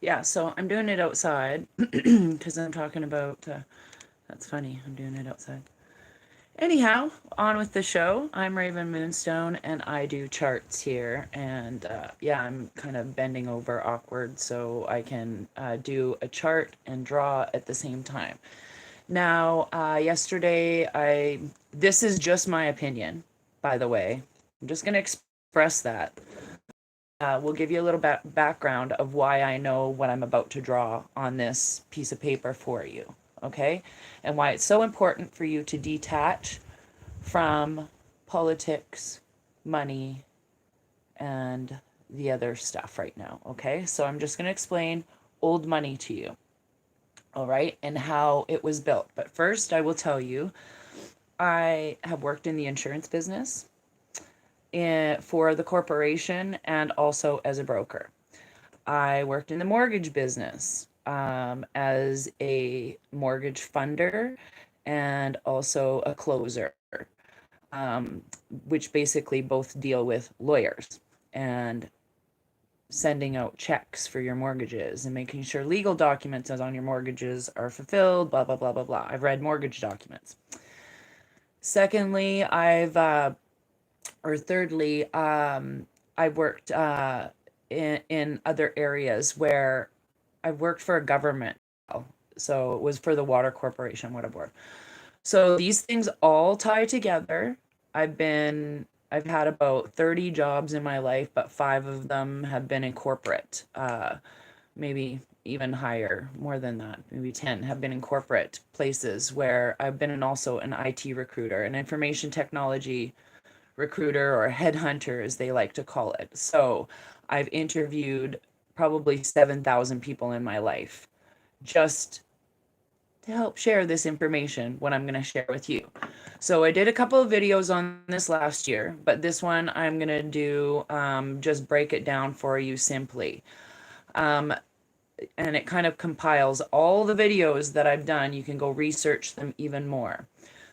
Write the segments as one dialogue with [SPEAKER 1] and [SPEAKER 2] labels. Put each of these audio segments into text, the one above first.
[SPEAKER 1] Yeah, so I'm doing it outside because I'm talking about, that's funny, I'm doing it outside. Anyhow, on with the show. I'm Raven Moonstone and I do charts here. And yeah, I'm kind of bending over awkward so I can do a chart and draw at the same time. Now, this is just my opinion, by the way. I'm just going to express that. We'll give you a little background of why I know what I'm about to draw on this piece of paper for you, okay? And why it's so important for you to detach from politics, money, and the other stuff right now, okay? So I'm just going to explain old money to you, all right, and how it was built. But first, I will tell you I have worked in the insurance business for the corporation and also as a broker. I worked in the mortgage business as a mortgage funder and also a closer, which basically both deal with lawyers and sending out checks for your mortgages and making sure legal documents on your mortgages are fulfilled, blah, blah, blah, blah, blah. I've read mortgage documents. Secondly, I worked in other areas where I worked for a government. So it was for the Water Corporation, Water Board. So these things all tie together. I've had about 30 jobs in my life, but 5 of them have been in corporate. Maybe even higher, more than that, maybe 10 have been in corporate places where I've been also an IT recruiter, an information technology recruiter, or headhunter as they like to call it. So I've interviewed probably 7,000 people in my life just to help share this information, what I'm going to share with you. So I did a couple of videos on this last year, but this one I'm going to do just break it down for you simply. Um, and it kind of compiles all the videos that I've done. You can go research them even more.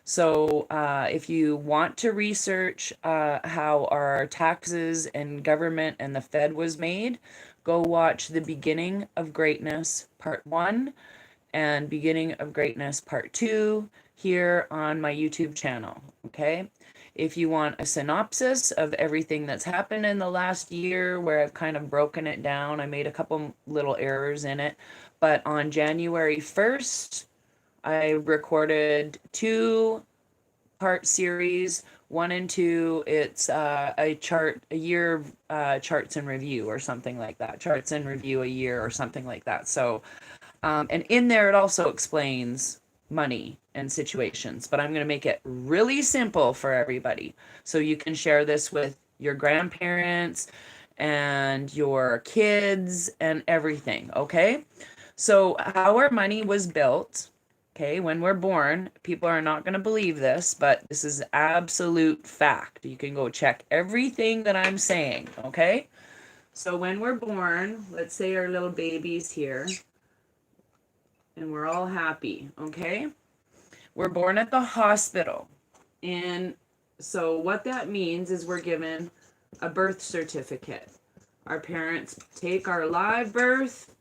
[SPEAKER 1] So if you want to research how our taxes and government and the Fed was made, go watch The Beginning of Greatness Part 1 and Beginning of Greatness Part 2 here on my YouTube channel, okay? If you want a synopsis of everything that's happened in the last year, where I've kind of broken it down, I made a couple little errors in it, but on January 1st, I recorded 2-part series, 1 and 2. It's a year charts and review or something like that. Charts and review a year or something like that. So and in there, it also explains money and situations, but I'm going to make it really simple for everybody. So you can share this with your grandparents and your kids and everything, okay? So, how our money was built, okay, when we're born, people are not going to believe this, but this is absolute fact. You can go check everything that I'm saying, okay? So, when we're born, let's say our little baby's here and we're all happy, okay? We're born at the hospital. And so what that means is we're given a birth certificate. Our parents take our live birth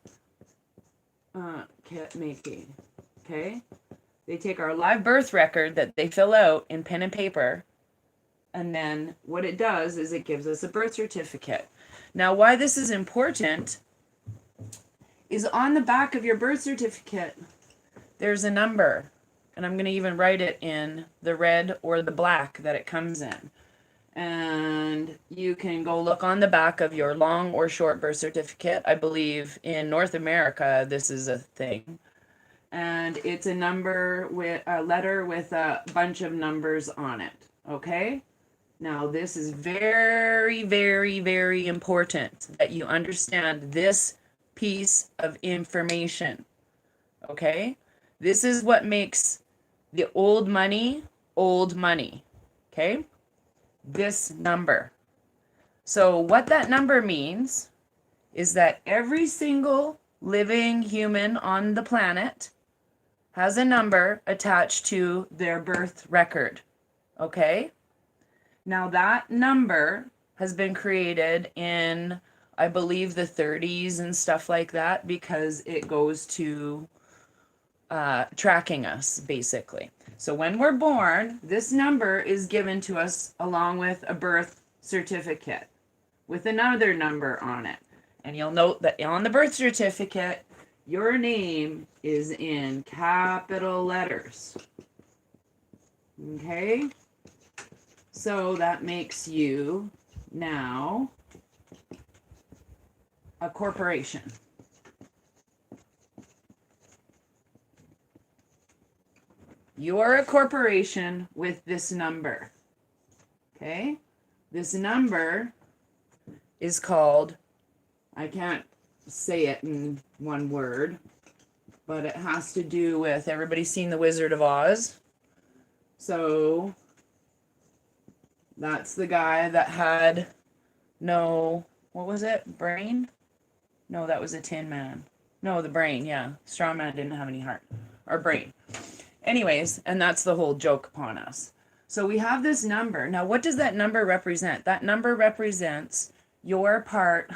[SPEAKER 1] making, okay? They take our live birth record that they fill out in pen and paper, and then what it does is it gives us a birth certificate. Now, why this is important is on the back of your birth certificate, there's a number, and I'm going to even write it in the red or the black that it comes in. And you can go look on the back of your long or short birth certificate. I believe in North America, this is a thing. And it's a number with a letter with a bunch of numbers on it. Okay? Now, this is very, very, very important that you understand this piece of information. Okay? This is what makes the old money old money. Okay? This number. So, what that number means is that every single living human on the planet has a number attached to their birth record. Okay? Now, that number has been created in I believe the 30s and stuff like that, because it goes to tracking us, basically. So when we're born, this number is given to us along with a birth certificate with another number on it. And you'll note that on the birth certificate, your name is in capital letters. Okay? So that makes you now a corporation. You're a corporation with this number. Okay? This number is called, I can't say it in one word, but it has to do with, everybody's seen The Wizard of Oz. So that's the guy that had no, what was it? Brain? No, that was a Tin Man. No, the brain, yeah. Strong Man didn't have any heart or brain. Anyways, and that's the whole joke upon us. So we have this number. Now, what does that number represent? That number represents your part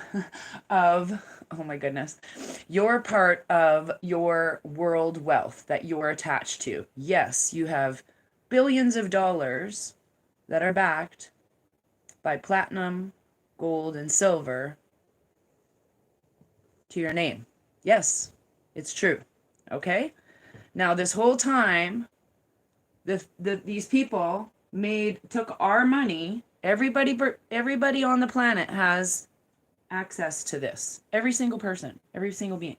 [SPEAKER 1] of, oh my goodness, your part of your world wealth that you're attached to. Yes, you have billions of dollars that are backed by platinum, gold, and silver to your name. Yes, it's true. Okay? Now, this whole time, these people took our money. Everybody on the planet has access to this. Every single person, every single being.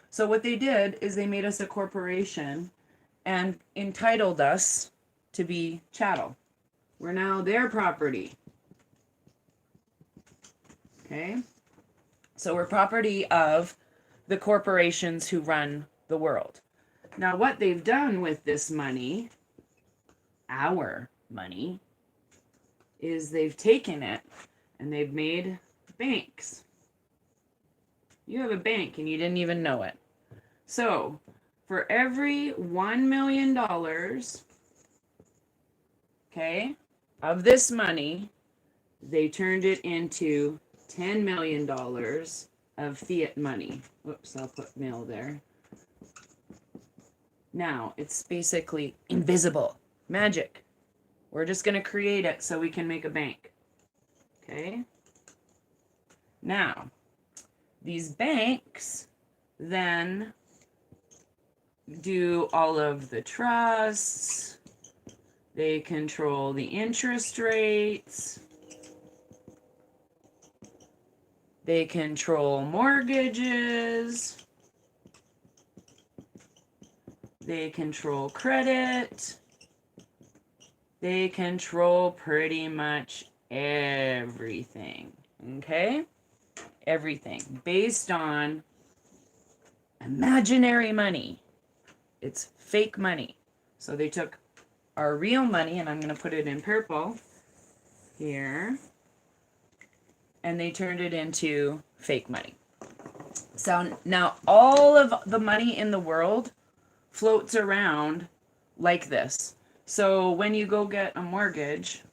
[SPEAKER 1] So what they did is they made us a corporation and entitled us to be chattel. We're now their property. Okay? So we're property of the corporations who run the world. Now, what they've done with this money, our money, is they've taken it and they've made banks. You have a bank and you didn't even know it. So, for every $1 million, okay, of this money, they turned it into $10 million of fiat money. Whoops, I'll put mil there. Now, it's basically invisible. Magic. We're just going to create it so we can make a bank. Okay? Now, these banks then do all of the trusts. They control the interest rates. They control mortgages. They control credit. They control pretty much everything. Okay? Everything. Based on imaginary money. It's fake money. So they took our real money, and I'm going to put it in purple here, and they turned it into fake money. So now all of the money in the world floats around like this. So when you go get a mortgage,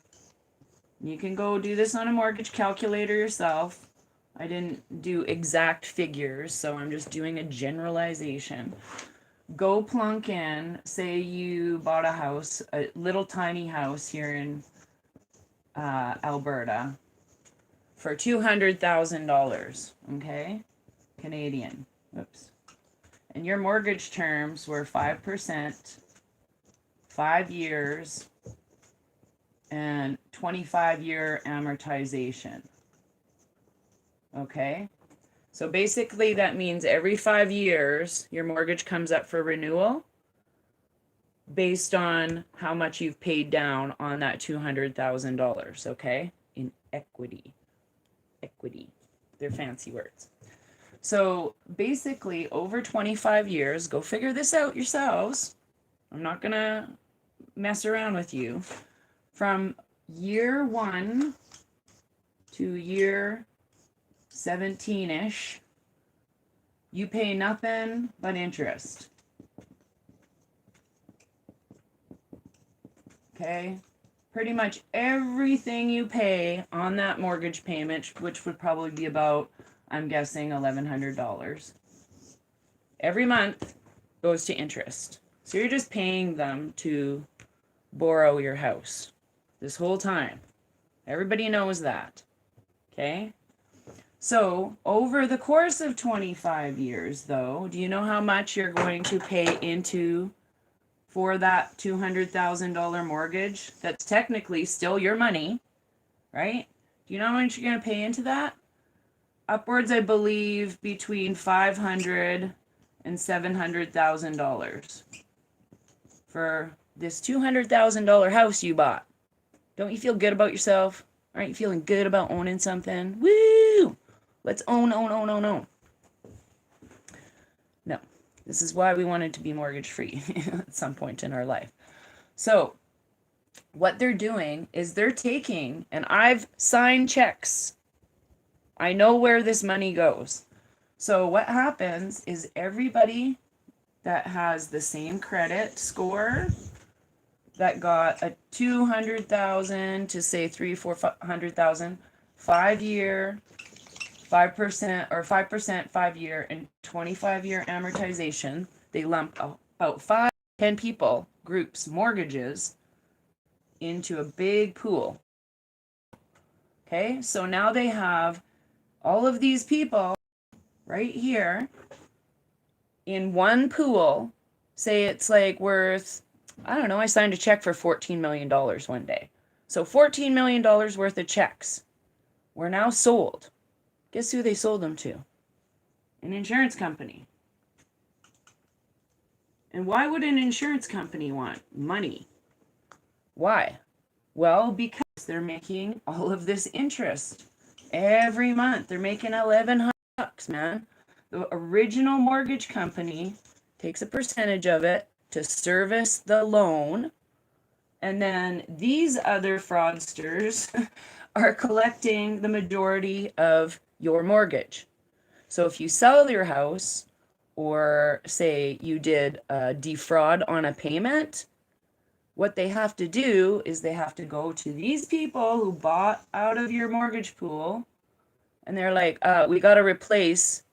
[SPEAKER 1] you can go do this on a mortgage calculator yourself. I didn't do exact figures, so I'm just doing a generalization. Go plunk in, say you bought a house, a little tiny house here in Alberta for $200,000, okay? Canadian. Whoops. And your mortgage terms were 5%, 5 years, and 25-year amortization. Okay? So basically that means every 5 years, your mortgage comes up for renewal based on how much you've paid down on that $200,000, okay? In equity. Equity. They're fancy words. So basically, over 25 years, go figure this out yourselves. I'm not going to mess around with you. From year 1 to year 17-ish, you pay nothing but interest. Okay? pretty much everything you pay on that mortgage payment, which would probably be about, I'm guessing, $1,100 every month, goes to interest. So you're just paying them to borrow your house this whole time. Everybody knows that. Okay? So over the course of 25 years, though, do you know how much you're going to pay into for that $200,000 mortgage? That's technically still your money, right? Do you know how much you're going to pay into that? Upwards, I believe, between $500,000 and $700,000 for this $200,000 house you bought. Don't you feel good about yourself? Aren't you feeling good about owning something? Woo! Let's own. No, this is why we wanted to be mortgage free at some point in our life. So what they're doing is they're taking, and I've signed checks. I know where this money goes. So what happens is everybody that has the same credit score that got a 200,000 to say 300,000, 5-year, 5% or 5% 5-year and 25-year amortization, they lump about 5-10 people groups mortgages into a big pool. Okay, so now they have all of these people right here in one pool. Say it's like worth, I don't know, I signed a check for $14 million one day. So $14 million worth of checks were now sold. Guess who they sold them to? An insurance company. And why would an insurance company want money? Why? Well, because they're making all of this interest every month. They're making $1,100, man. The original mortgage company takes a percentage of it to service the loan, and then these other fraudsters are collecting the majority of your mortgage. So if you sell your house, or say you did a defraud on a payment, what they have to do is they have to go to these people who bought out of your mortgage pool, and they're like, we got to replace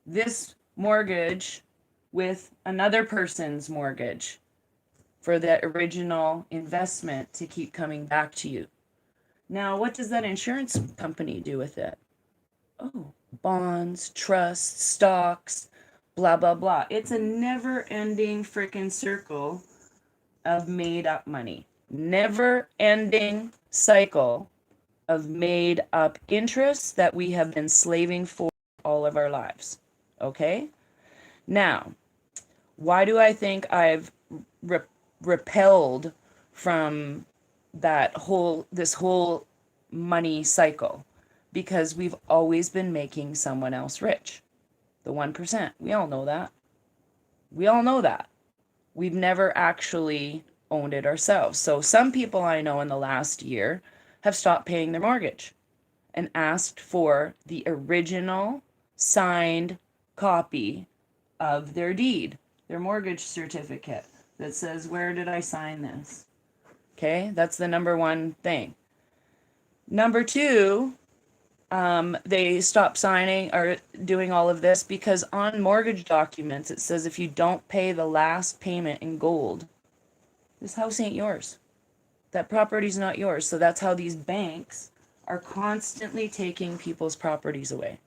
[SPEAKER 1] this mortgage with another person's mortgage for that original investment to keep coming back to you. Now, what does that insurance company do with it? Oh, bonds, trusts, stocks, blah, blah, blah. It's a never-ending freaking circle of made-up money. Never-ending cycle of made-up interests that we have been slaving for all of our lives. Okay? Now, why do I think I've repelled from this whole money cycle? Because we've always been making someone else rich. The 1%. We all know that. We've never actually owned it ourselves. So some people I know in the last year have stopped paying their mortgage and asked for the original signed copy of their deed, their mortgage certificate that says, where did I sign this? Okay, that's the number one thing. Number two, they stop signing or doing all of this because on mortgage documents, it says if you don't pay the last payment in gold, this house ain't yours. That property's not yours. So that's how these banks are constantly taking people's properties away.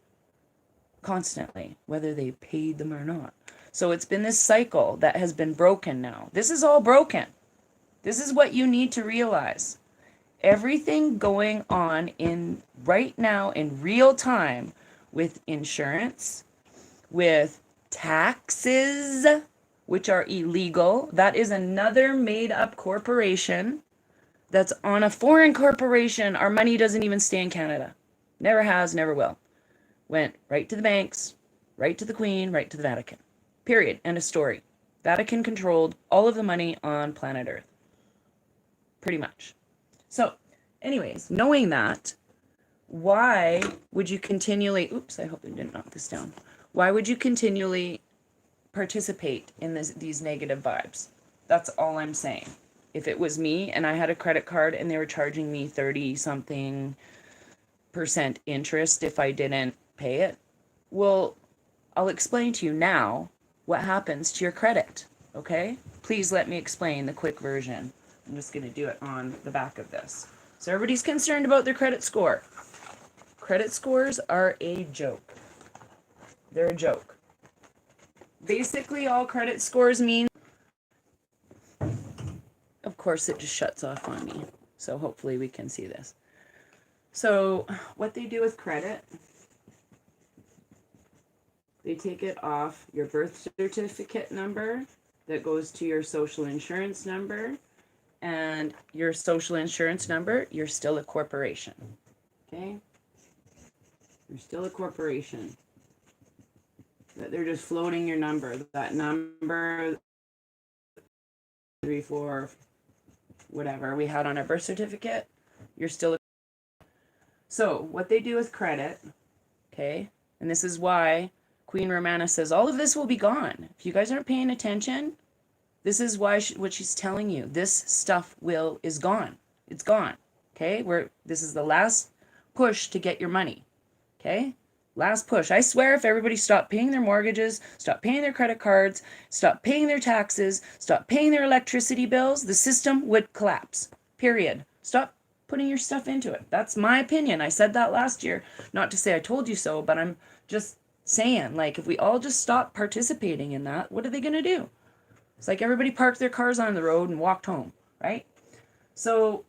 [SPEAKER 1] Constantly, whether they paid them or not. So it's been this cycle that has been broken now. This is all broken. This is what you need to realize. Everything going on in right now in real time with insurance, with taxes, which are illegal. That is another made up corporation that's on a foreign corporation. Our money doesn't even stay in Canada. Never has, never will. Went right to the banks, right to the Queen, right to the Vatican. Period. End of story. Vatican controlled all of the money on planet Earth. Pretty much. So, anyways, knowing that, why would you continually, oops, I hope I didn't knock this down. Why would you continually participate in these negative vibes? That's all I'm saying. If it was me and I had a credit card and they were charging me 30 something % interest if I didn't pay it, well, I'll explain to you now what happens to your credit, okay? Please let me explain the quick version. I'm just going to do it on the back of this. So everybody's concerned about their credit score. Credit scores are a joke. They're a joke. Basically, all credit scores mean... Of course, it just shuts off on me. So hopefully we can see this. So what they do with credit, they take it off your birth certificate number that goes to your social insurance number, and your social insurance number, you're still a corporation. Okay? You're still a corporation. They're just floating your number. That number, 3, 4, whatever we had on our birth certificate, you're still a... So what they do with credit, okay, and this is why Queen Romana says all of this will be gone. If you guys aren't paying attention, this is why what she's telling you. This stuff is gone. It's gone. Okay? This is the last push to get your money. Okay? Last push. I swear if everybody stopped paying their mortgages, stopped paying their credit cards, stopped paying their taxes, stopped paying their electricity bills, the system would collapse. Period. Stop putting your stuff into it. That's my opinion. I said that last year. Not to say I told you so, but I'm just saying, like, if we all just stop participating in that, what are they going to do? It's like everybody parked their cars on the road and walked home, right? So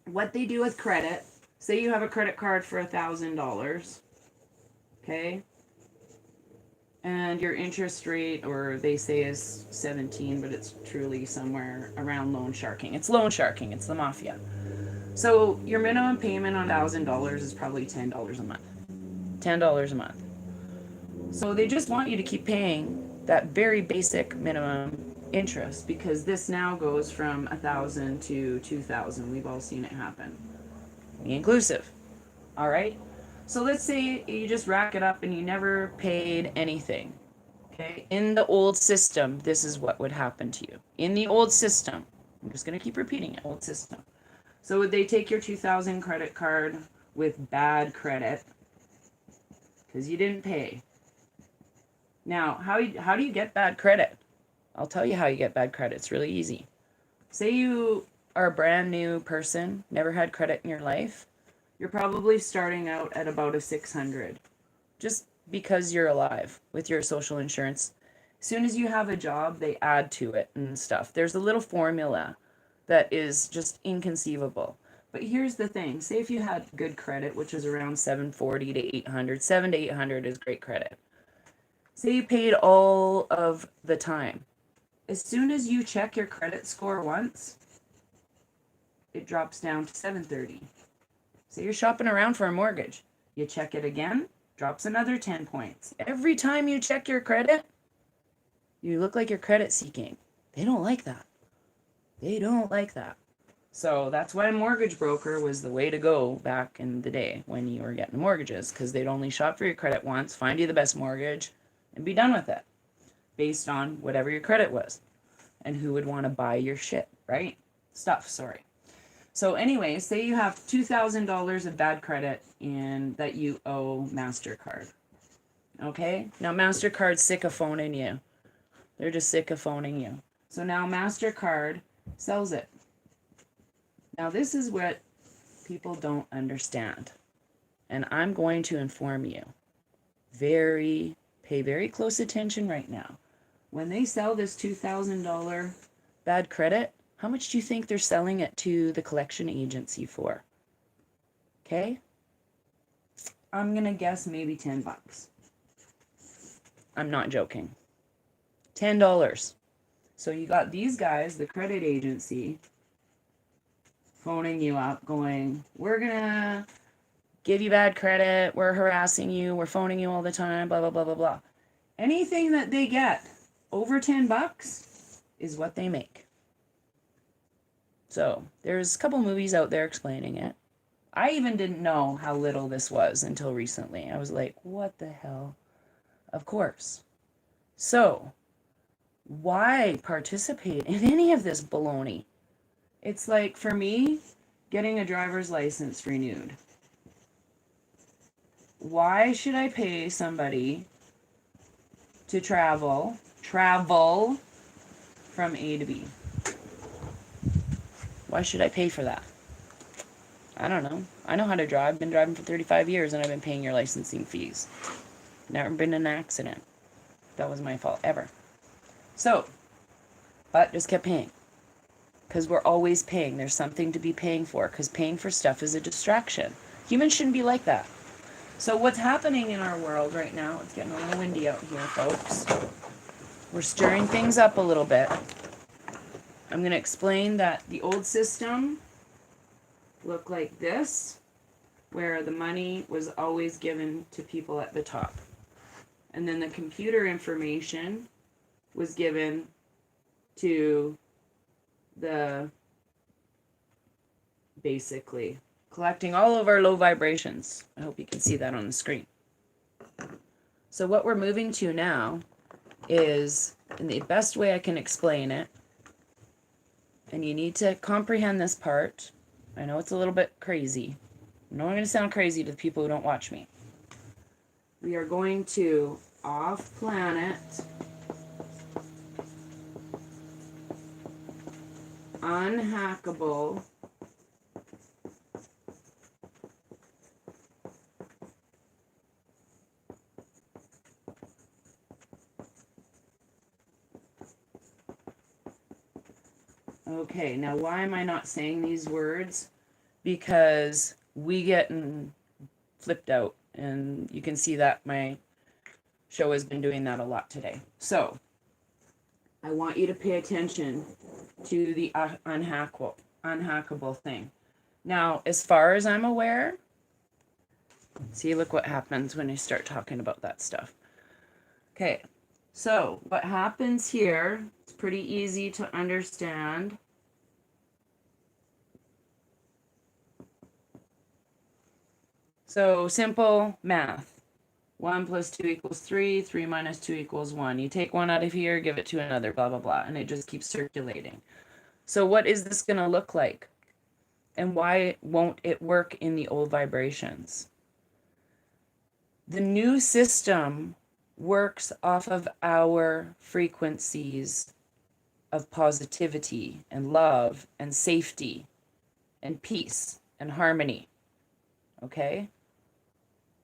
[SPEAKER 1] what they do with credit, say you have a credit card for $1,000, okay? And your interest rate, or they say is 17, but it's truly somewhere around loan sharking. It's loan sharking. It's the mafia. So your minimum payment on $1,000 is probably $10 a month. $10 a month. So they just want you to keep paying that very basic minimum interest, because this now goes from 1,000 to 2,000. We've all seen it happen. Me inclusive. All right? So let's say you just rack it up and you never paid anything. Okay? In the old system, this is what would happen to you. In the old system, I'm just going to keep repeating it, old system. So would they take your 2,000 credit card with bad credit because you didn't pay? Now, how do you get bad credit? I'll tell you how you get bad credit. It's really easy. Say you are a brand new person, never had credit in your life. You're probably starting out at about a 600, just because you're alive with your social insurance. As soon as you have a job, they add to it and stuff. There's a little formula that is just inconceivable. But here's the thing. Say if you had good credit, which is around 740 to 800. 7 to 800 is great credit. Say you paid all of the time. As soon as you check your credit score once, it drops down to 730. Say you're shopping around for a mortgage. You check it again, drops another 10 points. Every time you check your credit, you look like you're credit seeking. They don't like that. They don't like that. So that's why a mortgage broker was the way to go back in the day when you were getting mortgages, because they'd only shop for your credit once, find you the best mortgage, and be done with it based on whatever your credit was and who would want to buy your shit, right? Sorry. So anyway, say you have $2,000 of bad credit and that you owe MasterCard. Okay? Now MasterCard's sick of phoning you. They're just sick of phoning you. So now MasterCard sells it. Now this is what people don't understand. And I'm going to inform you. Pay very close attention right now. When they sell this $2,000 bad credit, how much do you think they're selling it to the collection agency for? Okay? I'm going to guess maybe $10. I'm not joking. $10. So you got these guys, the credit agency, phoning you up going, we're going to give you bad credit, we're harassing you, we're phoning you all the time, blah, blah, blah, blah, blah. Anything that they get over $10 is what they make. So there's a couple movies out there explaining it. I even didn't know how little this was until recently. I was like, what the hell? Of course. So why participate in any of this baloney? It's like, for me, getting a driver's license renewed. Why should I pay somebody to travel from A to B? Why should I pay for that? I don't know. I know how to drive. I've been driving for 35 years and I've been paying your licensing fees. Never been in an accident. That was my fault ever. So, but just kept paying. Because we're always paying. There's something to be paying for. Because paying for stuff is a distraction. Humans shouldn't be like that. So what's happening in our world right now, it's getting a little windy out here, folks. We're stirring things up a little bit. I'm going to explain that the old system looked like this, where the money was always given to people at the top. And then the computer information was given to the, basically, collecting all of our low vibrations. I hope you can see that on the screen. So what we're moving to now is, in the best way I can explain it, and you need to comprehend this part. I know it's a little bit crazy. I know I'm going to sound crazy to the people who don't watch me. We are going to off-planet, unhackable, okay, now why am I not saying these words? Because we get flipped out, and you can see that my show has been doing that a lot today. So, I want you to pay attention to the unhackable thing. Now, as far as I'm aware, see, look what happens when I start talking about that stuff. Okay, so what happens here, it's pretty easy to understand. So, simple math. 1 plus 2 equals 3, 3 minus 2 equals 1. You take one out of here, give it to another, blah, blah, blah, and it just keeps circulating. So what is this going to look like? And why won't it work in the old vibrations? The new system works off of our frequencies of positivity and love and safety and peace and harmony. Okay?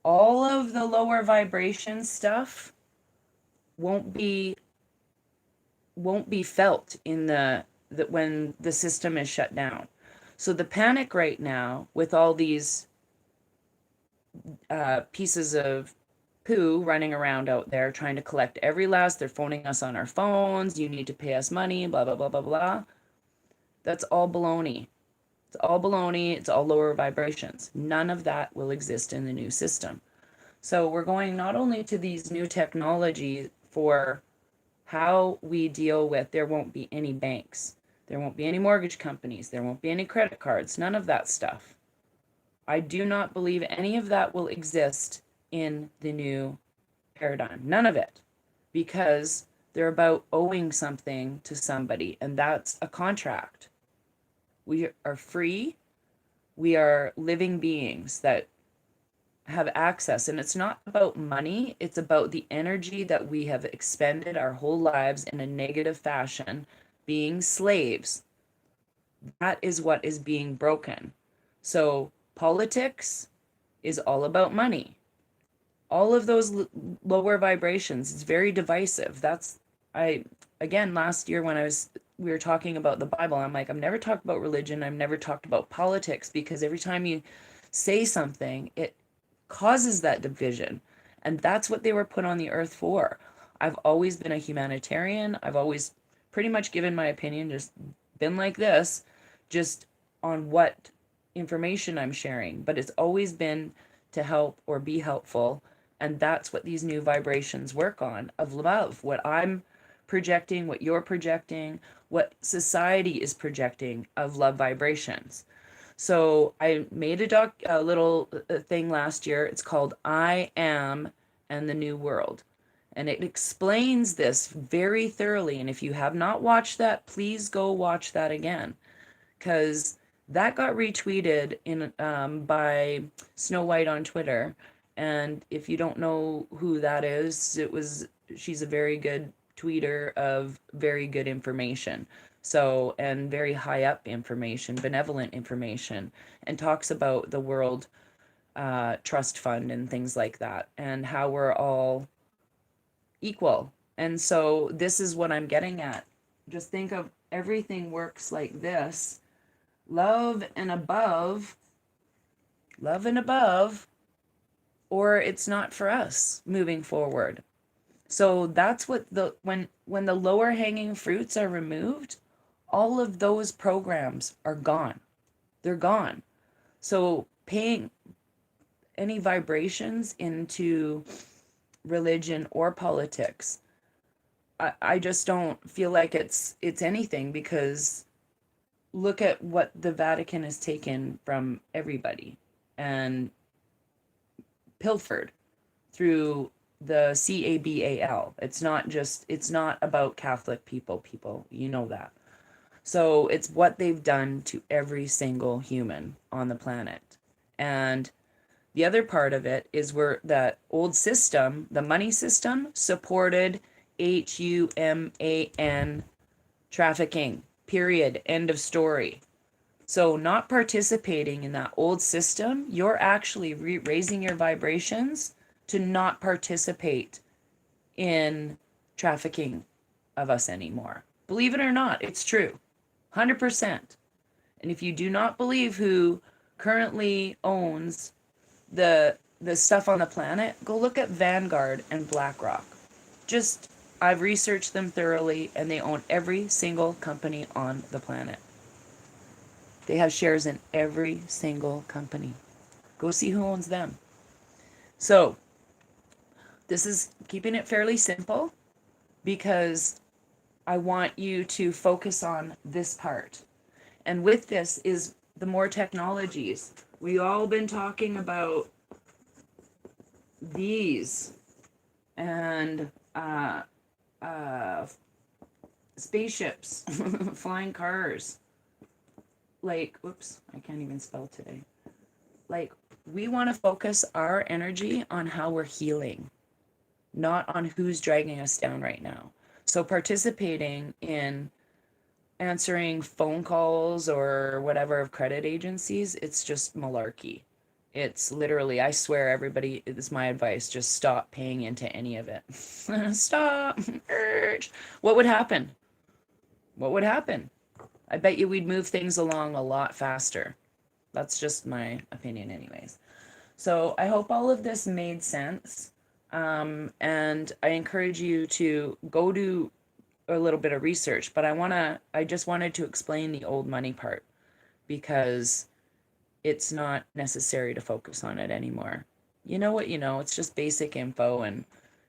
[SPEAKER 1] All of the lower vibration stuff won't be felt in the when the system is shut down. So the panic right now with all these pieces of poo running around out there trying to collect every last, they're phoning us on our phones, you need to pay us money, blah, blah, blah, blah, blah. That's all baloney. It's all baloney. It's all lower vibrations. None of that will exist in the new system. So we're going not only to these new technologies for how we deal with, there won't be any banks. There won't be any mortgage companies. There won't be any credit cards. None of that stuff. I do not believe any of that will exist in the new paradigm. None of it. Because they're about owing something to somebody, and that's a contract. We are free. We are living beings that have access, and it's not about money. It's about the energy that we have expended our whole lives in a negative fashion, being slaves. That is what is being broken. So politics is all about money. All of those lower vibrations, it's very divisive. Again, last year when we were talking about the Bible, I'm like, I've never talked about religion. I've never talked about politics, because every time you say something, it causes that division. And that's what they were put on the earth for. I've always been a humanitarian. I've always pretty much given my opinion, just been like this, just on what information I'm sharing. But it's always been to help or be helpful. And that's what these new vibrations work on, of love. What I'm projecting, what you're projecting, what society is projecting of love vibrations. So I made a little thing last year. It's called I Am and the New World. And it explains this very thoroughly. And if you have not watched that, please go watch that again. because that got retweeted in by Snow White on Twitter. And if you don't know who that is, she's a very good tweeter of very good information. So, and very high up information, benevolent information, and talks about the World Trust Fund and things like that, and how we're all equal. And so this is what I'm getting at. Just think of everything works like this: love and above, love and above, or it's not for us moving forward. So that's what when the lower hanging fruits are removed, all of those programs are gone. They're gone. So paying any vibrations into religion or politics, I just don't feel like it's anything, because look at what the Vatican has taken from everybody and pilfered through the CABAL. It's not about Catholic people, you know that. So it's what they've done to every single human on the planet. And the other part of it is where that old system, the money system, supported HUMAN trafficking, period, end of story. So not participating in that old system, you're actually raising your vibrations to not participate in trafficking of us anymore. Believe it or not, it's true. 100%. And if you do not believe who currently owns the stuff on the planet, go look at Vanguard and BlackRock. Just, I've researched them thoroughly, and they own every single company on the planet. They have shares in every single company. Go see who owns them. So this is keeping it fairly simple, because I want you to focus on this part. And with this is the more technologies. We all been talking about these and spaceships, flying cars. Like, oops, I can't even spell today. Like, we want to focus our energy on how we're healing, not on who's dragging us down right now. So participating in answering phone calls or whatever of credit agencies, it's just malarkey. It's literally, I swear, everybody, it's my advice, just stop paying into any of it. Stop. Urge. What would happen? What would happen? I bet you we'd move things along a lot faster. That's just my opinion anyways. So I hope all of this made sense. And I encourage you to go do a little bit of research, but I just wanted to explain the old money part, because it's not necessary to focus on it anymore. You know what you know, it's just basic info, and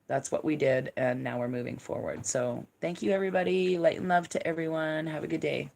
[SPEAKER 1] that's what we did, and now we're moving forward. So thank you, everybody. Light and love to everyone. Have a good day.